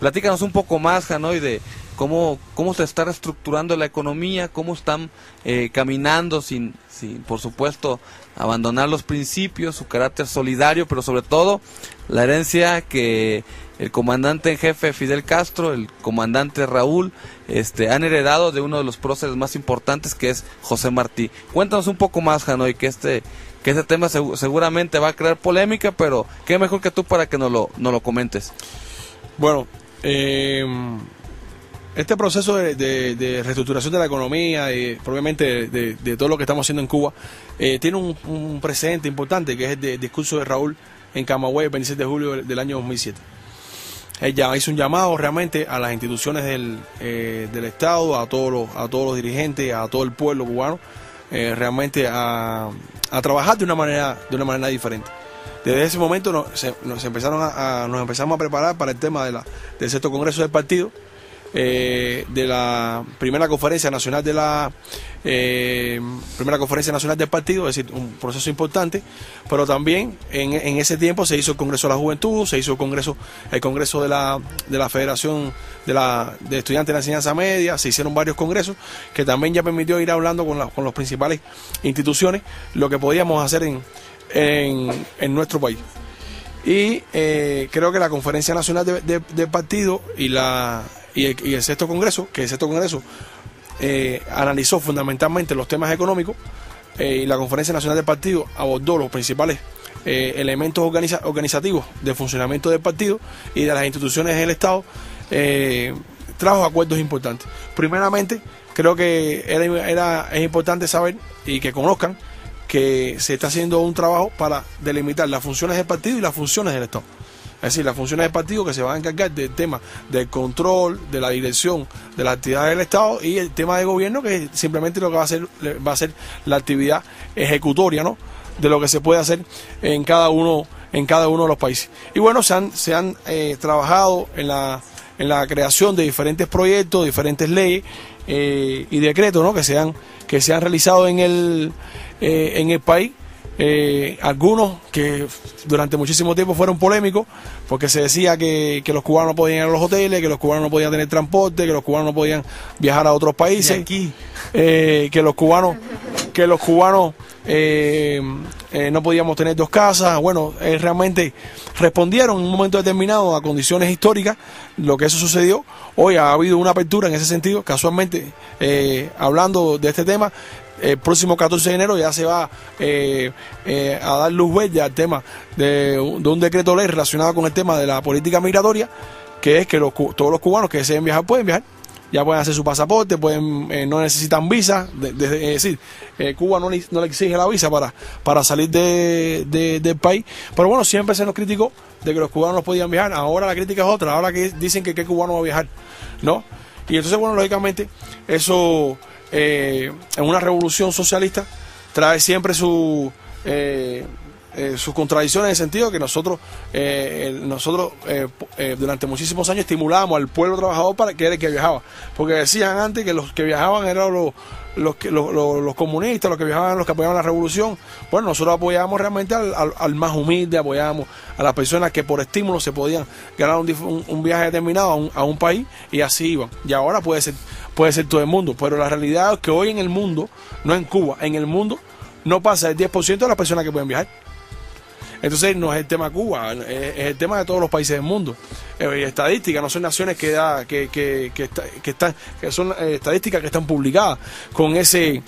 Platícanos un poco más, Hanoi, de cómo se está reestructurando la economía, cómo están caminando sin, por supuesto, abandonar los principios, su carácter solidario, pero sobre todo la herencia que el comandante en jefe Fidel Castro, el comandante Raúl, han heredado de uno de los próceres más importantes, que es José Martí. Cuéntanos un poco más, Hanoi, que este tema seguramente va a crear polémica, pero qué mejor que tú para que nos lo comentes. Bueno, este proceso de reestructuración de la economía y probablemente de todo lo que estamos haciendo en Cuba tiene un precedente importante, que es el discurso de Raúl en Camagüey el 27 de julio del año 2007. Él ya hizo un llamado realmente a las instituciones del Estado, a todos los dirigentes, a todo el pueblo cubano, realmente a trabajar de una manera diferente. Desde ese momento nos empezamos a preparar para el tema del sexto congreso del partido, de la primera conferencia nacional del partido, es decir, un proceso importante, pero también en ese tiempo se hizo el Congreso de la Juventud, se hizo el Congreso de la Federación de Estudiantes de la Enseñanza Media, se hicieron varios congresos que también ya permitió ir hablando con las principales instituciones lo que podíamos hacer en nuestro país. Y creo que la Conferencia Nacional del Partido y el sexto congreso, analizó fundamentalmente los temas económicos, y la Conferencia Nacional del Partido abordó los principales elementos organizativos de funcionamiento del partido y de las instituciones del Estado, trajo acuerdos importantes. Primeramente, creo que es importante saber y que conozcan que se está haciendo un trabajo para delimitar las funciones del partido y las funciones del Estado. Es decir, las funciones del partido, que se van a encargar del tema del control, de la dirección de las actividades del Estado, y el tema de gobierno, que simplemente lo que va a ser la actividad ejecutoria, ¿no?, de lo que se puede hacer en cada uno de los países. Y bueno, se han trabajado en la creación de diferentes proyectos, diferentes leyes y decretos, ¿no?, que se han realizado en el país. Algunos que durante muchísimo tiempo fueron polémicos, porque se decía que los cubanos no podían ir a los hoteles, que los cubanos no podían tener transporte, que los cubanos no podían viajar a otros países, que los cubanos no podíamos tener dos casas. Bueno, realmente respondieron en un momento determinado a condiciones históricas lo que eso sucedió. Hoy ha habido una apertura en ese sentido. Casualmente, hablando de este tema, el próximo 14 de enero ya se va a dar luz verde al tema de un decreto ley relacionado con el tema de la política migratoria, que es que todos los cubanos que deseen viajar pueden viajar. Ya pueden hacer su pasaporte, no necesitan visa, es decir, Cuba no le exige la visa para salir del país. Pero bueno, siempre se nos criticó de que los cubanos no podían viajar. Ahora la crítica es otra, ahora que dicen que cubano va a viajar, ¿no? Y entonces, bueno, lógicamente, eso en una revolución socialista trae siempre sus contradicciones, en el sentido de que nosotros durante muchísimos años estimulábamos al pueblo trabajador para que era el que viajaba, porque decían antes que los que viajaban eran los comunistas, los que viajaban, los que apoyaban la revolución. Bueno, nosotros apoyábamos realmente al más humilde, apoyábamos a las personas que por estímulo se podían ganar un viaje determinado a un país, y así iban. Y ahora puede ser todo el mundo, pero la realidad es que hoy en el mundo, no en Cuba, en el mundo no pasa el 10% de las personas que pueden viajar. Entonces no es el tema de Cuba, es el tema de todos los países del mundo. Estadísticas, no son naciones que son estadísticas que están publicadas con ese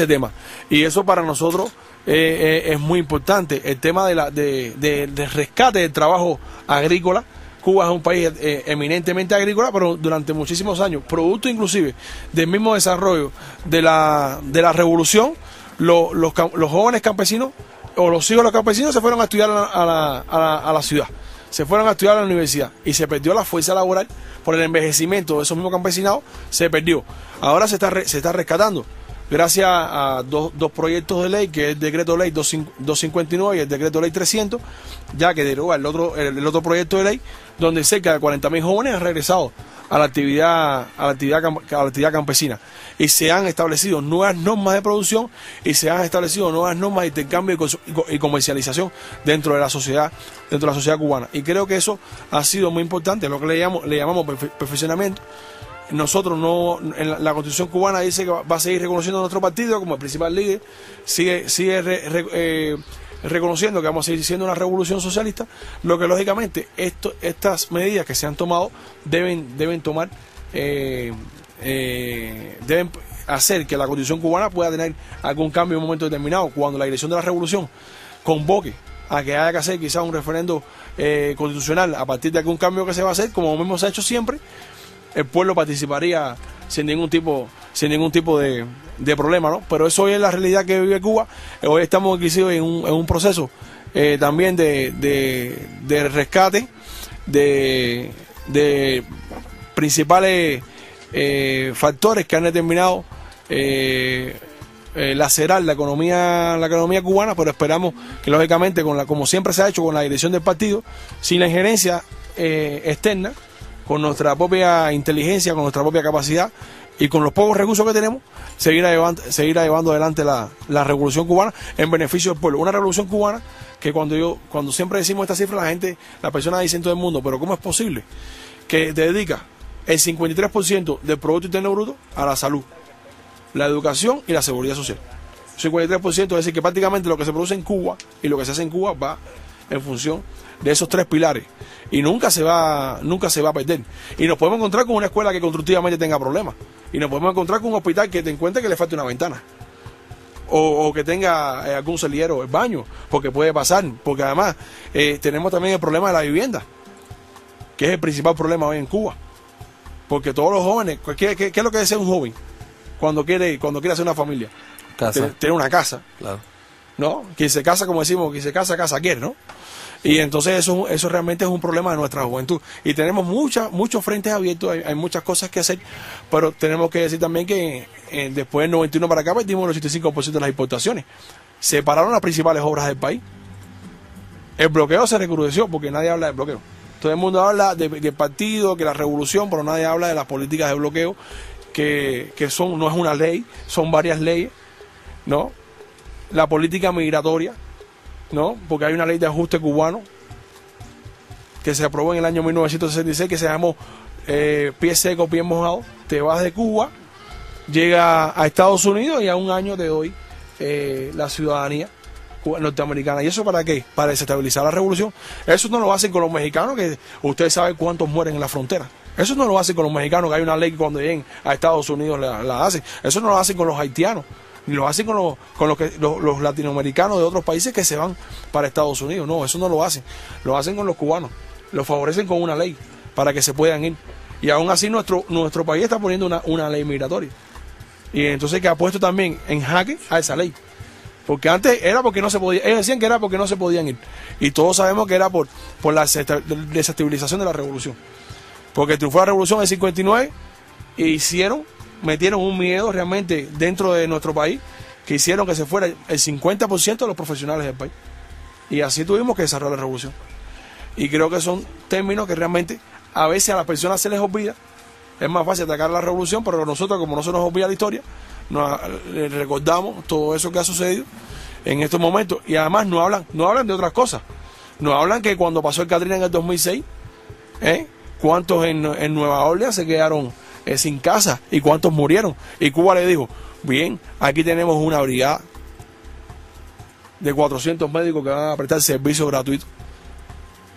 tema. Y eso para nosotros es muy importante. El tema del rescate del trabajo agrícola. Cuba es un país eminentemente agrícola, pero durante muchísimos años, producto inclusive del mismo desarrollo de la revolución, los jóvenes campesinos o los hijos de los campesinos se fueron a estudiar a la ciudad, se fueron a estudiar a la universidad, y se perdió la fuerza laboral por el envejecimiento de esos mismos campesinados. Se perdió. Ahora se está rescatando gracias a dos proyectos de ley, que es el decreto ley 259 y el decreto ley 300, ya que deroga el otro proyecto de ley, donde cerca de 40.000 jóvenes han regresado a la actividad campesina. Y se han establecido nuevas normas de producción y se han establecido nuevas normas de intercambio y comercialización dentro de la sociedad cubana. Y creo que eso ha sido muy importante, lo que le llamamos perfeccionamiento. Nosotros en la Constitución cubana dice que va a seguir reconociendo a nuestro partido como el principal líder, sigue reconociendo que vamos a seguir siendo una revolución socialista, lo que lógicamente estas medidas que se han tomado deben hacer que la Constitución cubana pueda tener algún cambio en un momento determinado, cuando la dirección de la revolución convoque a que haya que hacer quizás un referendo constitucional a partir de algún cambio que se va a hacer, como mismo se ha hecho siempre. El pueblo participaría sin ningún tipo de problema, ¿no? Pero eso hoy es la realidad que vive Cuba. Hoy estamos inclusive en un proceso también de rescate de principales factores que han determinado lacerar la economía cubana, pero esperamos que lógicamente como siempre se ha hecho con la dirección del partido, sin la injerencia externa, con nuestra propia inteligencia, con nuestra propia capacidad y con los pocos recursos que tenemos, seguirá llevando adelante la revolución cubana en beneficio del pueblo. Una revolución cubana que cuando siempre decimos esta cifra, la persona dice en todo el mundo, pero ¿cómo es posible que dedica el 53% del Producto Interno Bruto a la salud, la educación y la seguridad social? 53%, es decir, que prácticamente lo que se produce en Cuba y lo que se hace en Cuba va en función de esos tres pilares, y nunca se va a perder. Y nos podemos encontrar con una escuela que constructivamente tenga problemas, y nos podemos encontrar con un hospital que te encuentre que le falte una ventana, o que tenga algún celillero, el baño, porque puede pasar, porque además tenemos también el problema de la vivienda, que es el principal problema hoy en Cuba, porque todos los jóvenes, ¿qué es lo que desea un joven cuando quiere hacer una familia? Tener una casa, claro, ¿no? Quien se casa, como decimos, quien se casa quiere, ¿no? Y entonces eso realmente es un problema de nuestra juventud. Y tenemos muchos frentes abiertos, hay muchas cosas que hacer, pero tenemos que decir también que después del 91 para acá perdimos el 85% de las importaciones. Se pararon las principales obras del país. El bloqueo se recrudeció porque nadie habla del bloqueo. Todo el mundo habla del partido, que la revolución, pero nadie habla de las políticas de bloqueo, que no es una ley, son varias leyes, ¿no? La política migratoria, ¿no? Porque hay una ley de ajuste cubano que se aprobó en el año 1966 que se llamó pie seco, pie mojado. Te vas de Cuba, llega a Estados Unidos y a un año te doy la ciudadanía norteamericana. ¿Y eso para qué? Para desestabilizar la revolución. Eso no lo hacen con los mexicanos, que ustedes saben cuántos mueren en la frontera. Eso no lo hacen con los mexicanos, que hay una ley que cuando lleguen a Estados Unidos la hacen. Eso no lo hacen con los haitianos, ni lo hacen con los latinoamericanos de otros países que se van para Estados Unidos. No, eso no lo hacen. Lo hacen con los cubanos. Los favorecen con una ley para que se puedan ir. Y aún así nuestro país está poniendo una ley migratoria. Y entonces que ha puesto también en jaque a esa ley. Porque antes era porque no se podía. Ellos decían que era porque no se podían ir. Y todos sabemos que era por la desestabilización de la revolución. Porque triunfó la revolución en el 59 y metieron un miedo realmente dentro de nuestro país, que hicieron que se fuera el 50% de los profesionales del país. Y así tuvimos que desarrollar la revolución. Y creo que son términos que realmente a veces a las personas se les olvida. Es más fácil atacar la revolución, pero nosotros, como no se nos olvida la historia, recordamos todo eso que ha sucedido en estos momentos. Y además no hablan de otras cosas. No hablan que cuando pasó el Katrina en el 2006, cuántos en Nueva Orleans se quedaron sin casa y cuántos murieron. Y Cuba le dijo, bien, aquí tenemos una brigada de 400 médicos que van a prestar servicio gratuito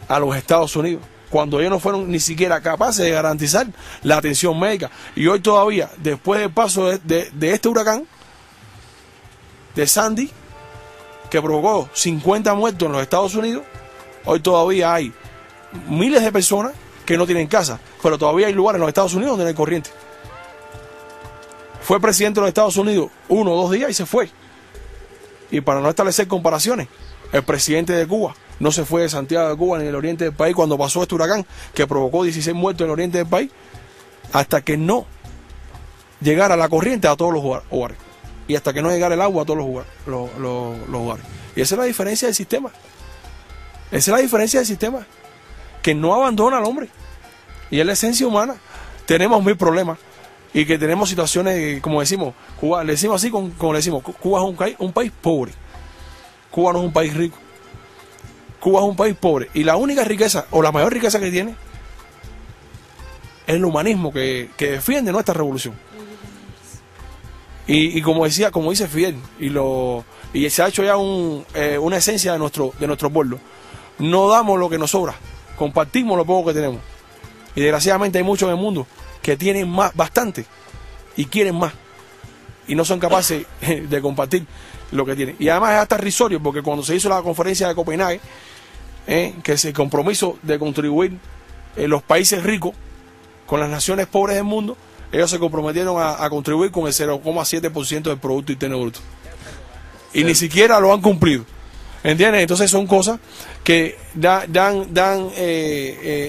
a los Estados Unidos, cuando ellos no fueron ni siquiera capaces de garantizar la atención médica. Y hoy todavía, después del paso de este huracán, de Sandy, que provocó 50 muertos en los Estados Unidos, hoy todavía hay miles de personas que no tienen casa, pero todavía hay lugares en los Estados Unidos donde no hay corriente. Fue presidente de los Estados Unidos 1 o 2 días y se fue. Y para no establecer comparaciones, el presidente de Cuba no se fue de Santiago de Cuba, en el oriente del país, cuando pasó este huracán que provocó 16 muertos en el oriente del país, hasta que no llegara la corriente a todos los hogares, y hasta que no llegara el agua a todos los hogares. Y esa es la diferencia del sistema. Esa es la diferencia del sistema, que no abandona al hombre. Y es la esencia humana. tenemos mil problemas y que tenemos situaciones, como decimos, Cuba, le decimos así, como le decimos, Cuba es un país pobre. Cuba no es un país rico. Cuba es un país pobre. Y la única riqueza, o la mayor riqueza que tiene, es el humanismo que defiende nuestra revolución. Y como dice Fidel, y se ha hecho ya una esencia de nuestro pueblo. No damos lo que nos sobra, compartimos lo poco que tenemos. Y desgraciadamente hay muchos en el mundo que tienen bastante y quieren más. Y no son capaces de compartir lo que tienen. Y además es hasta risorio, porque cuando se hizo la conferencia de Copenhague, que es el compromiso de contribuir los países ricos con las naciones pobres del mundo, ellos se comprometieron a contribuir con el 0,7% del Producto Interno Bruto. Y ni siquiera lo han cumplido. ¿Entiendes? Entonces son cosas que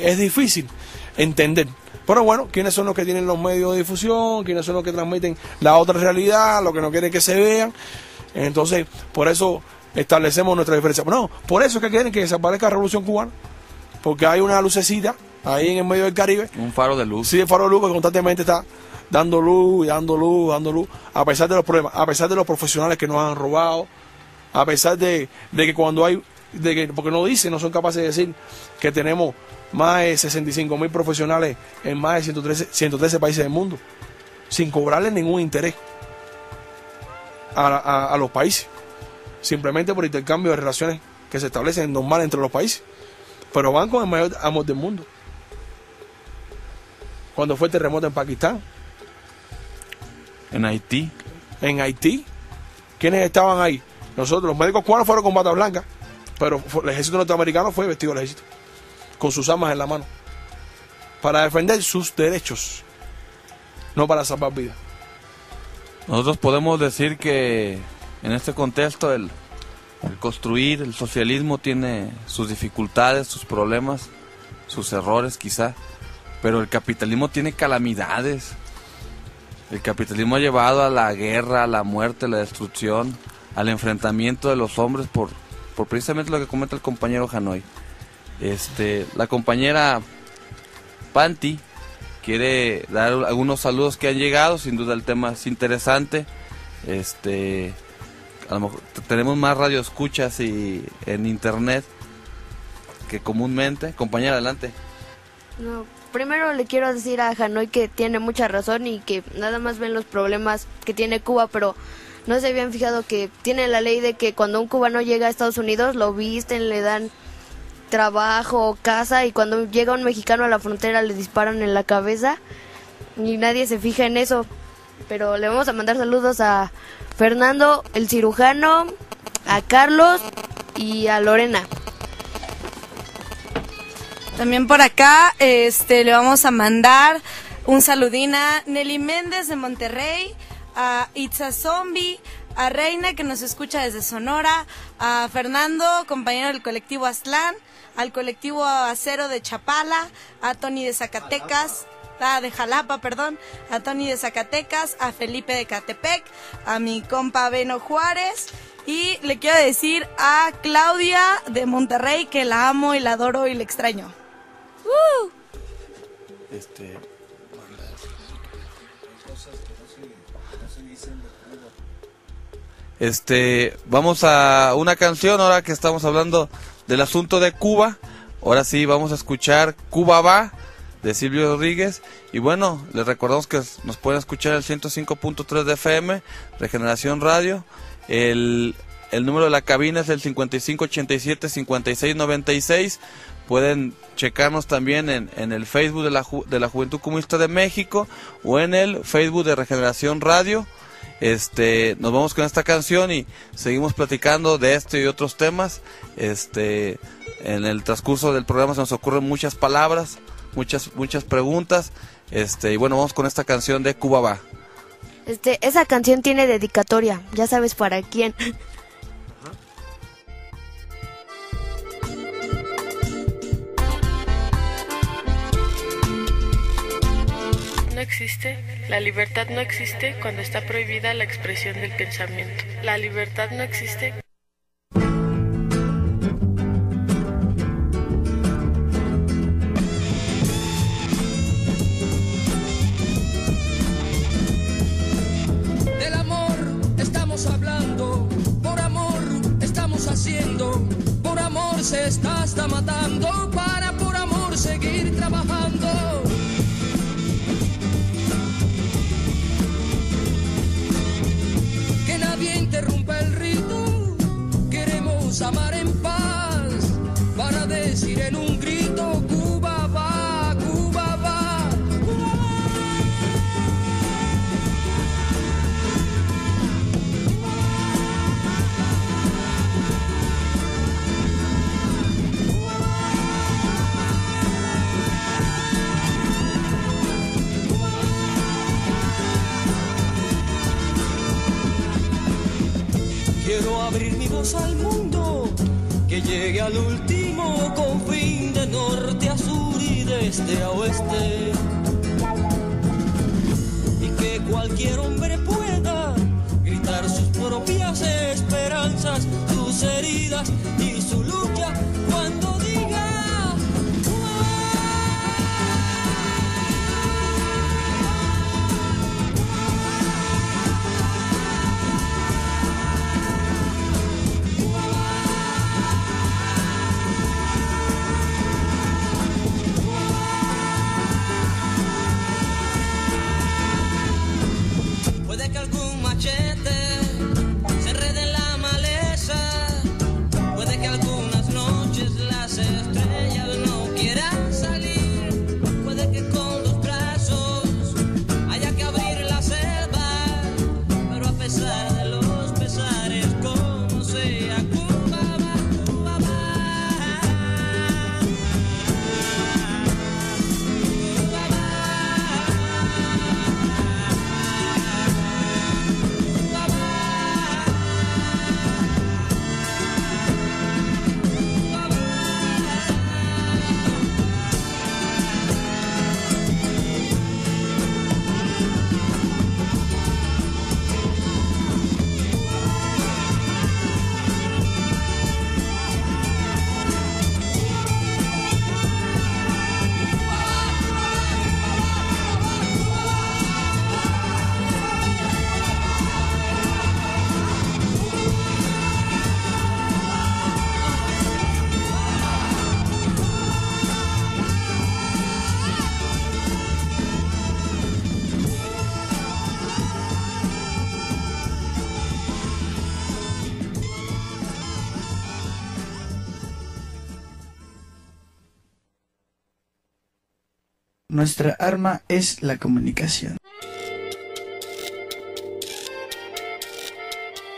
es difícil entender. Pero bueno, ¿quiénes son los que tienen los medios de difusión? ¿Quiénes son los que transmiten la otra realidad? Los que no quieren que se vean. Entonces, por eso establecemos nuestra diferencia. No, por eso es que quieren que desaparezca la Revolución Cubana. Porque hay una lucecita ahí en el medio del Caribe. Un faro de luz. Sí, el faro de luz que constantemente está dando luz y dando luz, a pesar de los problemas, a pesar de los profesionales que nos han robado, a pesar de que cuando hay, porque no son capaces de decir que tenemos más de 65.000 profesionales en más de 113 países del mundo, sin cobrarle ningún interés a los países, simplemente por intercambio de relaciones que se establecen normal entre los países, pero van con el mayor amor del mundo. Cuando fue el terremoto en Pakistán, en Haití, ¿quiénes estaban ahí? Nosotros, los médicos cubanos fueron con bata blanca, pero el ejército norteamericano fue vestido del ejército, con sus armas en la mano, para defender sus derechos, no para salvar vidas. Nosotros podemos decir que en este contexto el construir el socialismo tiene sus dificultades, sus problemas, sus errores quizá, pero el capitalismo tiene calamidades. El capitalismo ha llevado a la guerra, a la muerte, a la destrucción, al enfrentamiento de los hombres por precisamente lo que comenta el compañero Hanoi. La compañera Panti quiere dar algunos saludos que han llegado. Sin duda el tema es interesante. A lo mejor tenemos más radioescuchas y en internet que comúnmente. Compañera, adelante. No, primero le quiero decir a Hanoi que tiene mucha razón y que nada más ven los problemas que tiene Cuba, pero no se habían fijado que tiene la ley de que cuando un cubano llega a Estados Unidos lo visten, le dan trabajo, casa, y cuando llega un mexicano a la frontera le disparan en la cabeza y nadie se fija en eso. Pero le vamos a mandar saludos a Fernando, el cirujano, a Carlos y a Lorena. También por acá le vamos a mandar un saludín a Nelly Méndez de Monterrey, a Itza Zombie, a Reina que nos escucha desde Sonora, a Fernando, compañero del colectivo Aztlán, al colectivo Acero de Chapala, a Tony de Zacatecas, de Jalapa, perdón, a Tony de Zacatecas, a Felipe de Catepec, a mi compa Beno Juárez, y le quiero decir a Claudia de Monterrey que la amo y la adoro y la extraño. Vamos a una canción ahora que estamos hablando del asunto de Cuba. Ahora sí vamos a escuchar Cuba Va de Silvio Rodríguez. Y bueno, les recordamos que nos pueden escuchar el 105.3 de FM, Regeneración Radio. El número de la cabina es el 5587-5696. Pueden checarnos también en el Facebook de la Juventud Comunista de México o en el Facebook de Regeneración Radio. Nos vamos con esta canción y seguimos platicando de esto y otros temas. En el transcurso del programa se nos ocurren muchas palabras, muchas preguntas. Y bueno, vamos con esta canción de Cuba Va. Esa canción tiene dedicatoria, ya sabes para quién. No existe, la libertad no existe cuando está prohibida la expresión del pensamiento. La libertad no existe. quiero abrir mi voz al mundo, que llegue al último confín, de norte a sur y de este a oeste, y que cualquier hombre pueda gritar sus propias esperanzas, sus heridas y su lucha cuando diga se enrede en la maleza, puede que algunas noches las estrellas no quieran salir, puede que con los brazos haya que abrir la selva, pero a pesar de los pesares, como sea, Cuba va, Cuba va, Cuba va. Nuestra arma es la comunicación.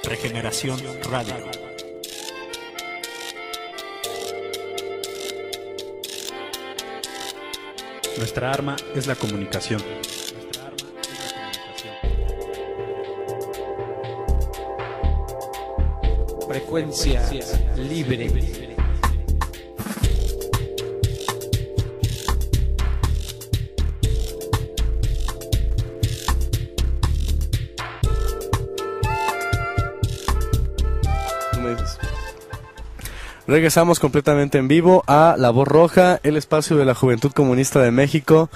Regeneración Radio. Nuestra arma es la comunicación. Frecuencia libre. Regresamos completamente en vivo a La Voz Roja, el espacio de la Juventud Comunista de México,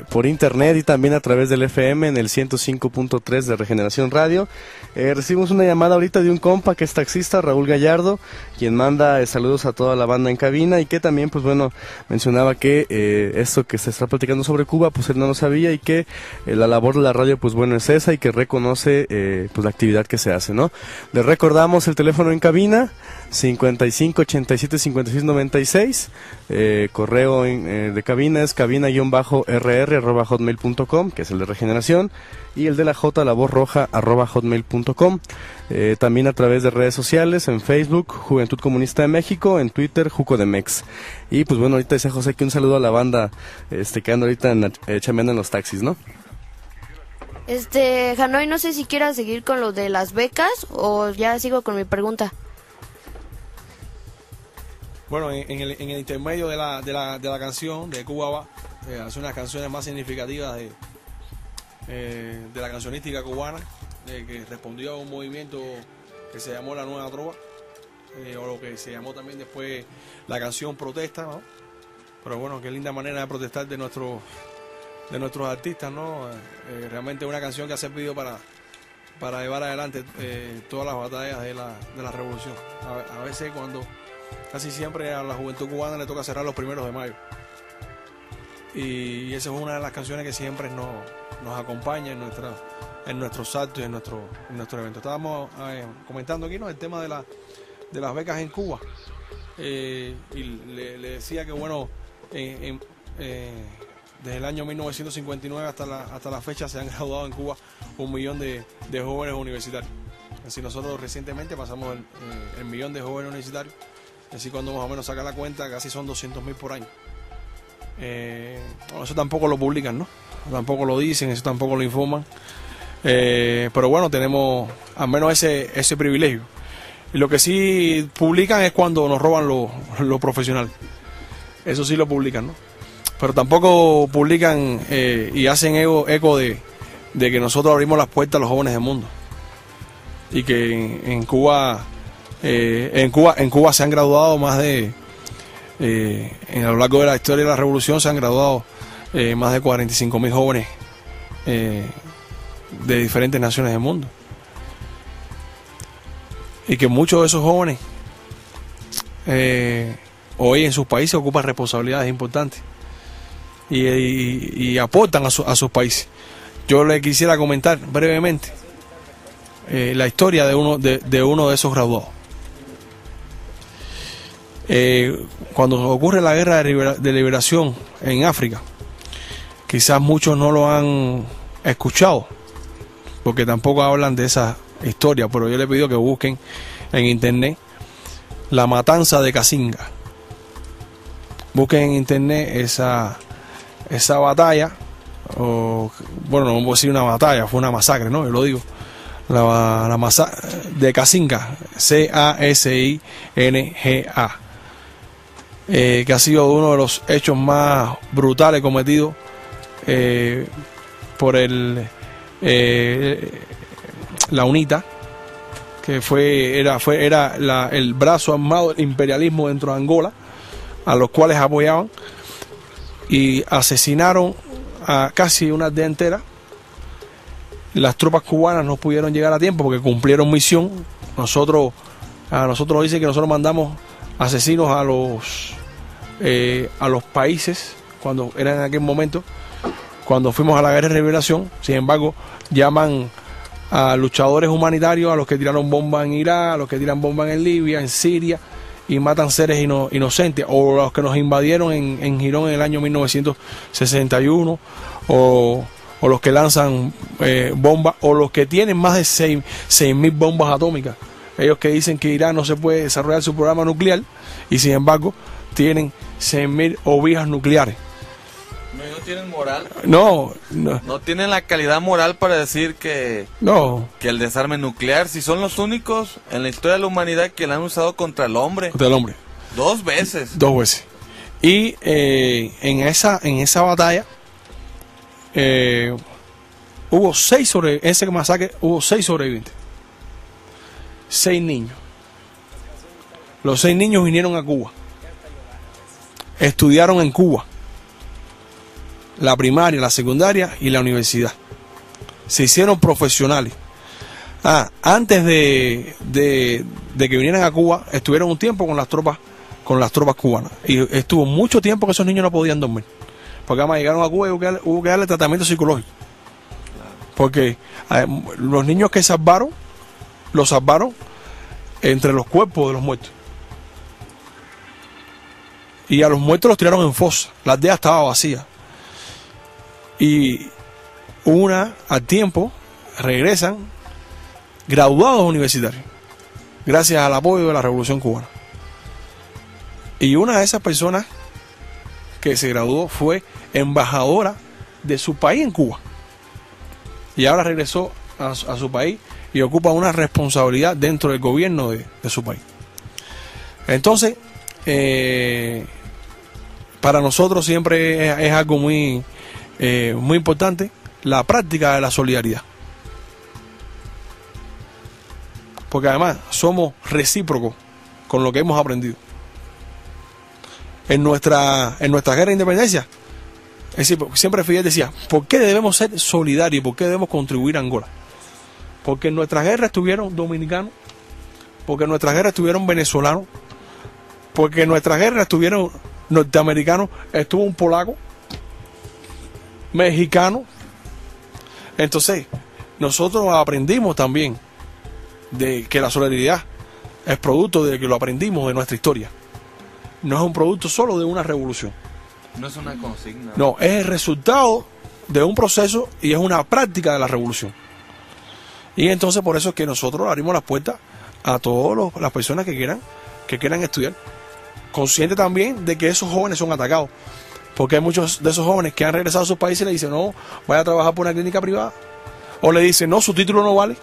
por internet y también a través del FM en el 105.3 de Regeneración Radio. Recibimos una llamada ahorita de un compa que es taxista, Raúl Gallardo, quien manda saludos a toda la banda en cabina y que también, pues bueno, mencionaba que esto que se está platicando sobre Cuba, pues él no lo sabía y que la labor de la radio, pues bueno, es esa y que reconoce pues la actividad que se hace, ¿no? Le recordamos el teléfono en cabina, 55 87 56 96, correo de cabina es cabina-rr@hotmail.com, que es el de Regeneración, y el de la J, la voz roja @hotmail.com. También a través de redes sociales, en Facebook, Juventud Comunista de México, en Twitter, Juco de Mex. Y pues bueno, ahorita dice José que un saludo a la banda que anda ahorita chambeando en los taxis, ¿no? Hanoi, no sé si quieras seguir con lo de las becas o ya sigo con mi pregunta. Bueno, en el intermedio de la canción de Cuba va, hace unas canciones más significativas de la cancionística cubana, que respondió a un movimiento que se llamó La Nueva Trova, o lo que se llamó también después la canción Protesta, ¿no? Pero bueno, qué linda manera de protestar de nuestros artistas, ¿no? Realmente una canción que ha servido para llevar adelante todas las batallas de la revolución. A veces casi siempre a la juventud cubana le toca cerrar los 1 de mayo. Y esa es una de las canciones que siempre nos acompaña en nuestros actos y en nuestro evento. Estábamos comentando aquí, ¿no?, el tema de las becas en Cuba. Y le decía que, bueno, desde el año 1959 hasta la fecha se han graduado en Cuba 1 millón de jóvenes universitarios. Así nosotros recientemente pasamos el millón de jóvenes universitarios. Así cuando más o menos saca la cuenta, casi son 200.000 por año. Bueno, eso tampoco lo publican, ¿no? Tampoco lo dicen, eso tampoco lo informan. Pero bueno, tenemos al menos ese privilegio. Y lo que sí publican es cuando nos roban los profesionales. Eso sí lo publican, ¿no? Pero tampoco publican y hacen eco de que nosotros abrimos las puertas a los jóvenes del mundo. Y que en Cuba se han graduado más de... a lo largo de la historia de la revolución se han graduado más de 45.000 jóvenes de diferentes naciones del mundo. Y que muchos de esos jóvenes hoy en sus países ocupan responsabilidades importantes y aportan a sus países. Yo le quisiera comentar brevemente la historia de uno de esos graduados. Cuando ocurre la guerra de liberación en África, quizás muchos no lo han escuchado, porque tampoco hablan de esa historia, pero yo les pido que busquen en internet la matanza de Casinga. Busquen en internet esa batalla, o bueno, no puedo decir una batalla, fue una masacre, ¿no? Yo lo digo. La masacre de Casinga, Casinga, que ha sido uno de los hechos más brutales cometidos por la UNITA, que era el brazo armado del imperialismo dentro de Angola, a los cuales apoyaban, y asesinaron a casi una aldea entera. Las tropas cubanas no pudieron llegar a tiempo porque cumplieron misión. A nosotros dicen que nosotros mandamos asesinos a los países cuando eran en aquel momento, cuando fuimos a la guerra de liberación. Sin embargo, llaman a luchadores humanitarios, a los que tiraron bombas en Irak, a los que tiran bombas en Libia, en Siria, y matan seres inocentes, o los que nos invadieron en Girón en el año 1961, o los que lanzan bombas, o los que tienen más de 6.000 bombas atómicas. Ellos que dicen que Irán no se puede desarrollar su programa nuclear, y sin embargo tienen 6.000 ovejas nucleares. No tienen moral. No tienen la calidad moral para decir que el desarme nuclear, si son los únicos en la historia de la humanidad que la han usado contra el hombre. Contra el hombre. 2 veces. Y en esa batalla hubo 6 sobrevivientes. En ese masacre hubo 6 sobrevivientes. 6 niños. Los 6 niños vinieron a Cuba. Estudiaron en Cuba la primaria, la secundaria y la universidad. Se hicieron profesionales. Antes de que vinieran a Cuba, estuvieron un tiempo con las tropas cubanas. Y estuvo mucho tiempo que esos niños no podían dormir. Porque además llegaron a Cuba y hubo que darle tratamiento psicológico. Porque los niños que los salvaron entre los cuerpos de los muertos. Y a los muertos los tiraron en fosa. La aldea estaba vacía. Y al tiempo regresan graduados universitarios, gracias al apoyo de la Revolución Cubana. Y una de esas personas que se graduó fue embajadora de su país en Cuba. Y ahora regresó a su país y ocupa una responsabilidad dentro del gobierno de su país. Entonces, para nosotros siempre es algo muy importante la práctica de la solidaridad, porque además somos recíprocos con lo que hemos aprendido en nuestra guerra de independencia. Es decir, siempre Fidel decía, ¿por qué debemos ser solidarios? ¿Por qué debemos contribuir a Angola? Porque en nuestras guerras estuvieron dominicanos, porque en nuestras guerras estuvieron venezolanos, porque en nuestras guerras estuvieron norteamericanos, estuvo un polaco, mexicano. Entonces nosotros aprendimos también de que la solidaridad es producto de que lo aprendimos de nuestra historia, no es un producto solo de una revolución, no es una consigna, no, es el resultado de un proceso y es una práctica de la revolución. Y entonces por eso es que nosotros abrimos las puertas a todas las personas que quieran estudiar, consciente también de que esos jóvenes son atacados. Porque hay muchos de esos jóvenes que han regresado a sus países y le dicen, no, vaya a trabajar por una clínica privada, O le dicen, no, su título no vale.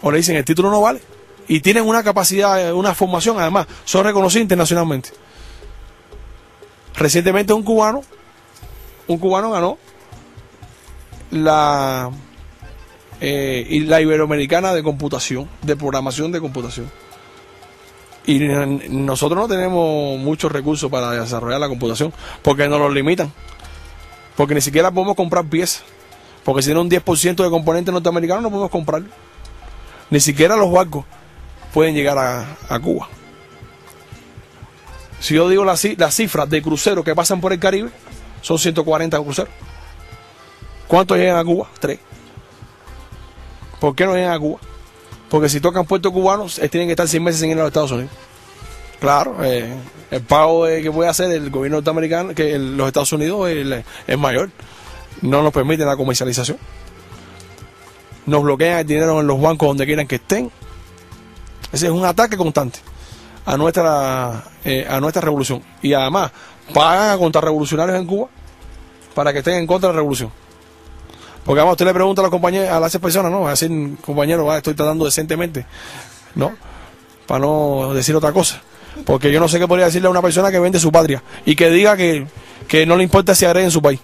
O le dicen, el título no vale. Y tienen una capacidad, una formación, además, son reconocidos internacionalmente. Recientemente un cubano ganó la Iberoamericana de computación, de programación de computación. Y nosotros no tenemos muchos recursos para desarrollar la computación, porque nos lo limitan. Porque ni siquiera podemos comprar piezas. Porque si tiene un 10% de componentes norteamericanos no podemos comprarlo. Ni siquiera los barcos pueden llegar a Cuba. Si yo digo las cifras de cruceros que pasan por el Caribe, son 140 cruceros. ¿Cuántos llegan a Cuba? 3. ¿Por qué no llegan a Cuba? Porque si tocan puertos cubanos, tienen que estar 6 meses sin ir a los Estados Unidos. Claro, el pago que puede hacer el gobierno norteamericano, que los Estados Unidos es mayor. No nos permiten la comercialización. Nos bloquean el dinero en los bancos donde quieran que estén. Ese es un ataque constante a nuestra revolución. Y además, pagan a contrarrevolucionarios en Cuba para que estén en contra de la revolución. Porque además usted le pregunta a los compañeros, a las personas, ¿no? Va a decir, compañero, estoy tratando decentemente, ¿no? Para no decir otra cosa. Porque yo no sé qué podría decirle a una persona que vende su patria y que diga que no le importa si agreden su país.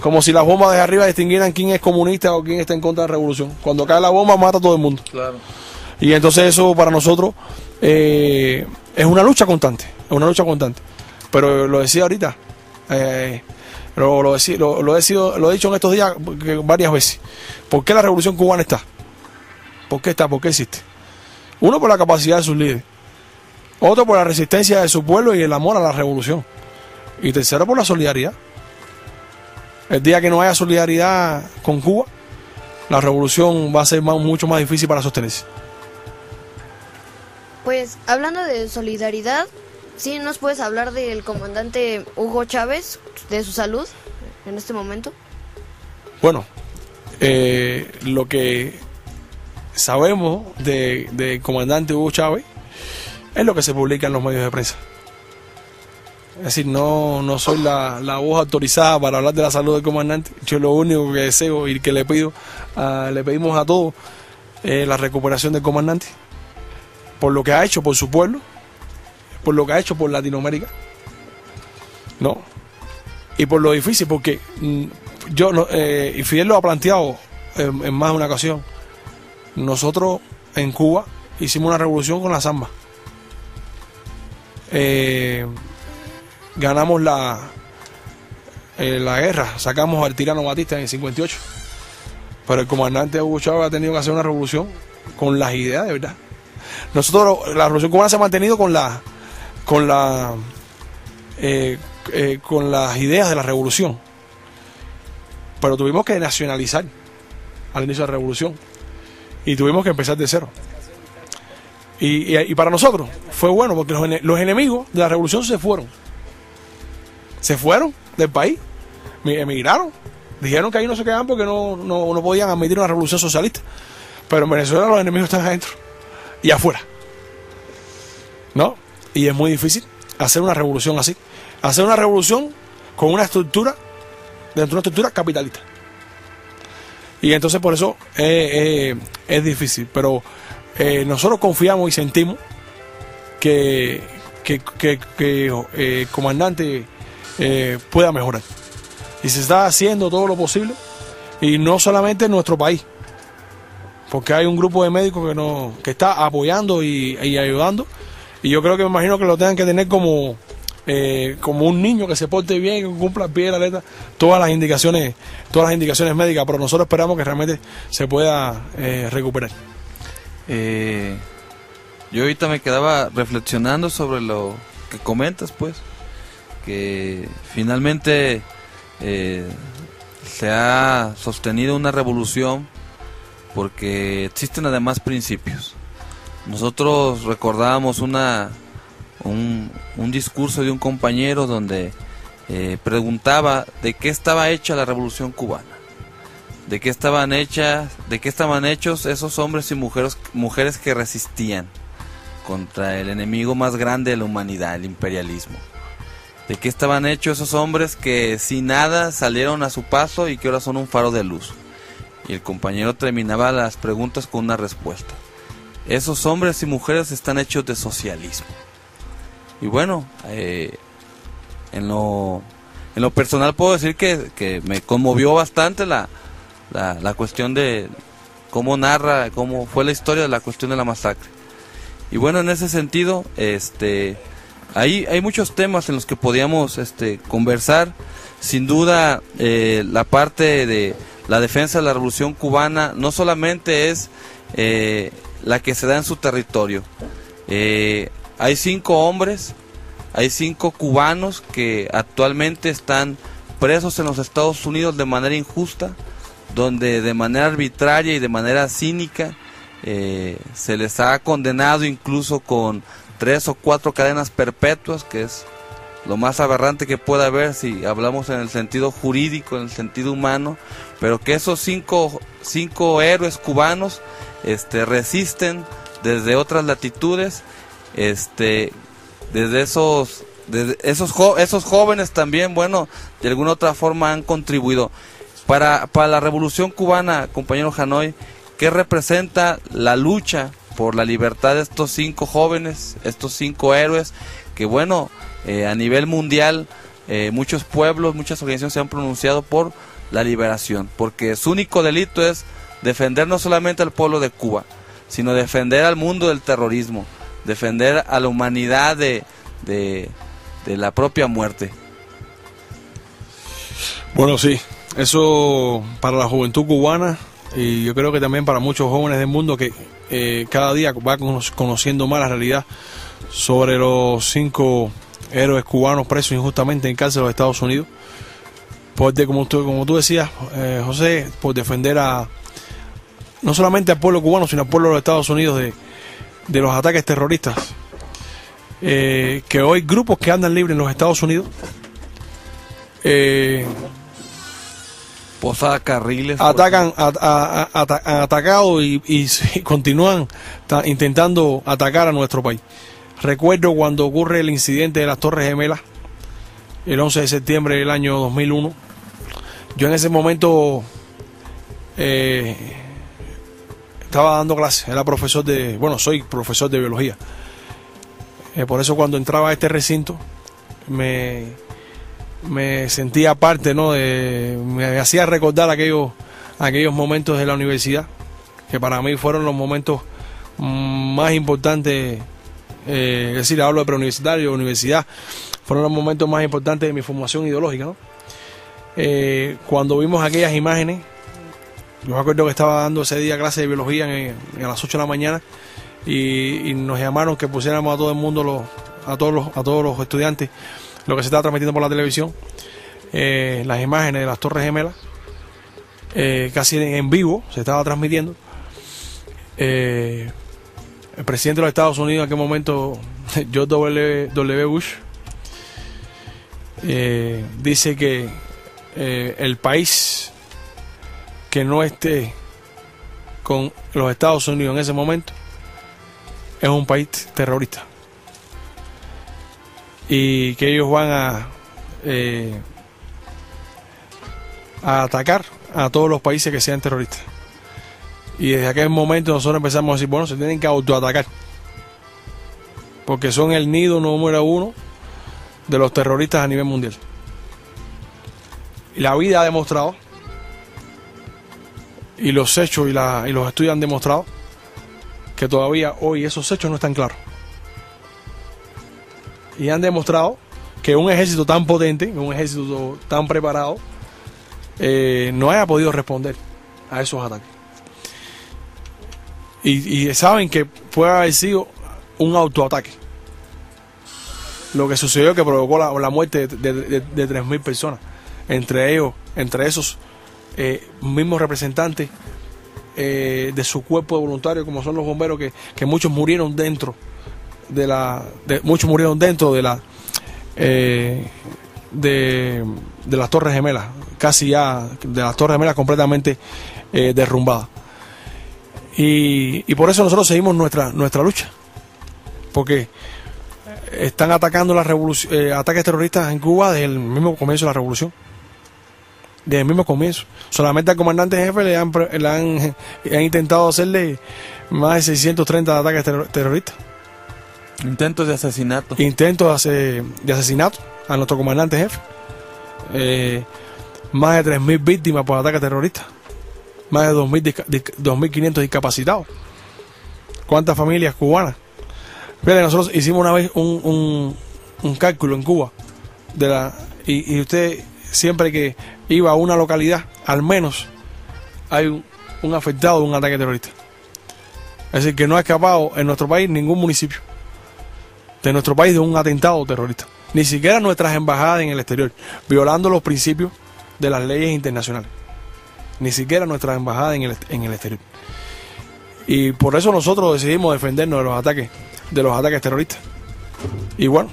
Como si las bombas de arriba distinguieran quién es comunista o quién está en contra de la revolución. Cuando cae la bomba mata a todo el mundo. Claro. Y entonces eso para nosotros es una lucha constante. Es una lucha constante. Pero lo decía ahorita. Lo he dicho en estos días varias veces. ¿Por qué la revolución cubana está? ¿Por qué está? ¿Por qué existe? Uno, por la capacidad de sus líderes. Otro, por la resistencia de su pueblo y el amor a la revolución. Y tercero, por la solidaridad. El día que no haya solidaridad con Cuba, la revolución va a ser mucho más difícil para sostenerse. Pues hablando de solidaridad, ¿sí nos puedes hablar del comandante Hugo Chávez, de su salud en este momento? Bueno, lo que sabemos del comandante Hugo Chávez es lo que se publica en los medios de prensa. Es decir, no soy la voz autorizada para hablar de la salud del comandante. Yo lo único que deseo y que le pedimos a todos la recuperación del comandante, por lo que ha hecho por su pueblo, por lo que ha hecho por Latinoamérica, ¿no? Y por lo difícil, porque y Fidel lo ha planteado en más de una ocasión. Nosotros en Cuba hicimos una revolución con la Zamba. Ganamos la guerra, sacamos al tirano Batista en el 58. Pero el comandante Hugo Chávez ha tenido que hacer una revolución con las ideas de verdad. Nosotros, la revolución cubana se ha mantenido con las ideas de la revolución. Pero tuvimos que nacionalizar al inicio de la revolución. Y tuvimos que empezar de cero. Y para nosotros fue bueno porque los enemigos de la revolución se fueron. Se fueron del país, emigraron, dijeron que ahí no se quedaban porque no podían admitir una revolución socialista. Pero en Venezuela los enemigos están adentro y afuera, ¿no? Y es muy difícil hacer una revolución así. Hacer una revolución con una estructura, dentro de una estructura capitalista. Y entonces por eso es difícil. Pero nosotros confiamos y sentimos que el comandante pueda mejorar. Y se está haciendo todo lo posible. Y no solamente en nuestro país. Porque hay un grupo de médicos que está apoyando y ayudando. Y yo creo que me imagino que lo tengan que tener como un niño que se porte bien, que cumpla al pie de la letra todas las indicaciones médicas. Pero nosotros esperamos que realmente se pueda recuperar. Yo ahorita me quedaba reflexionando sobre lo que comentas, pues, que finalmente se ha sostenido una revolución porque existen además principios. Nosotros recordábamos un discurso de un compañero donde preguntaba de qué estaba hecha la revolución cubana, de qué estaban hechos esos hombres y mujeres que resistían contra el enemigo más grande de la humanidad, el imperialismo. ¿De qué estaban hechos esos hombres que sin nada salieron a su paso y que ahora son un faro de luz? Y el compañero terminaba las preguntas con una respuesta. Esos hombres y mujeres están hechos de socialismo. Y bueno, en lo personal puedo decir que me conmovió bastante la cuestión de cómo narra, cómo fue la historia de la cuestión de la masacre. Y bueno, en ese sentido, hay muchos temas en los que podíamos conversar. Sin duda, la parte de la defensa de la Revolución Cubana no solamente es la que se da en su territorio. Hay 5 hombres, hay 5 cubanos que actualmente están presos en los Estados Unidos de manera injusta, donde de manera arbitraria y de manera cínica se les ha condenado incluso con 3 o 4 cadenas perpetuas, que es lo más aberrante que pueda haber si hablamos en el sentido jurídico, en el sentido humano, pero que esos 5 héroes cubanos resisten desde otras latitudes, desde esos jóvenes también, bueno, de alguna otra forma han contribuido. Para la Revolución Cubana, compañero Janoy, ¿qué representa la lucha por la libertad de estos 5 jóvenes, estos 5 héroes, que bueno, a nivel mundial, muchos pueblos, muchas organizaciones se han pronunciado por la liberación, porque su único delito es defender no solamente al pueblo de Cuba, sino defender al mundo del terrorismo, defender a la humanidad de la propia muerte? Bueno, sí, eso para la juventud cubana, y yo creo que también para muchos jóvenes del mundo que cada día va conociendo más la realidad sobre los 5 héroes cubanos presos injustamente en cárcel de los Estados Unidos, como tú decías, José, por defender no solamente al pueblo cubano, sino al pueblo de los Estados Unidos de los ataques terroristas, que hoy grupos que andan libres en los Estados Unidos, Posada Carriles, atacan, han atacado y continúan intentando atacar a nuestro país. Recuerdo cuando ocurre el incidente de las Torres Gemelas, el 11 de septiembre del año 2001. Yo en ese momento estaba dando clases, soy profesor de biología. Por eso cuando entraba a este recinto me sentía parte, ¿no? Me hacía recordar aquellos momentos de la universidad, que para mí fueron los momentos más importantes, es decir, hablo de preuniversitario, universidad, fueron los momentos más importantes de mi formación ideológica, ¿no? Cuando vimos aquellas imágenes, yo me acuerdo que estaba dando ese día clase de biología a las 8 de la mañana y nos llamaron que pusiéramos a todo el mundo, a todos los estudiantes, lo que se estaba transmitiendo por la televisión, las imágenes de las Torres Gemelas, casi en vivo se estaba transmitiendo. El presidente de los Estados Unidos en aquel momento, George W. Bush, dice que el país que no esté con los Estados Unidos en ese momento es un país terrorista, y que ellos van a atacar a todos los países que sean terroristas. Y desde aquel momento nosotros empezamos a decir, bueno, se tienen que autoatacar, porque son el nido número 1 de los terroristas a nivel mundial. Y la vida ha demostrado, y los hechos y los estudios han demostrado, que todavía hoy esos hechos no están claros. Y han demostrado que un ejército tan potente, un ejército tan preparado, no haya podido responder a esos ataques. Y saben que puede haber sido un autoataque lo que sucedió, que provocó la muerte de 3.000 personas, entre esos mismos representantes de su cuerpo de voluntarios, como son los bomberos, que muchos murieron dentro de las Torres Gemelas, casi ya de las Torres Gemelas completamente derrumbadas. Y por eso nosotros seguimos nuestra lucha, porque están atacando ataques terroristas en Cuba desde el mismo comienzo de la revolución. Desde el mismo comienzo. Solamente al comandante jefe le han intentado hacerle más de 630 ataques terroristas. Intentos de asesinato. Intentos de asesinato a nuestro comandante jefe. Más de 3.000 víctimas por ataques terroristas. Más de 2.500 discapacitados. ¿Cuántas familias cubanas? Fíjate, nosotros hicimos una vez un cálculo en Cuba y usted siempre que iba a una localidad, al menos hay un afectado de un ataque terrorista. Es decir, que no ha escapado en nuestro país ningún municipio de nuestro país de un atentado terrorista. Ni siquiera nuestras embajadas en el exterior, violando los principios de las leyes internacionales. Ni siquiera nuestras embajadas en el exterior. Y por eso nosotros decidimos defendernos de los ataques terroristas. Y bueno,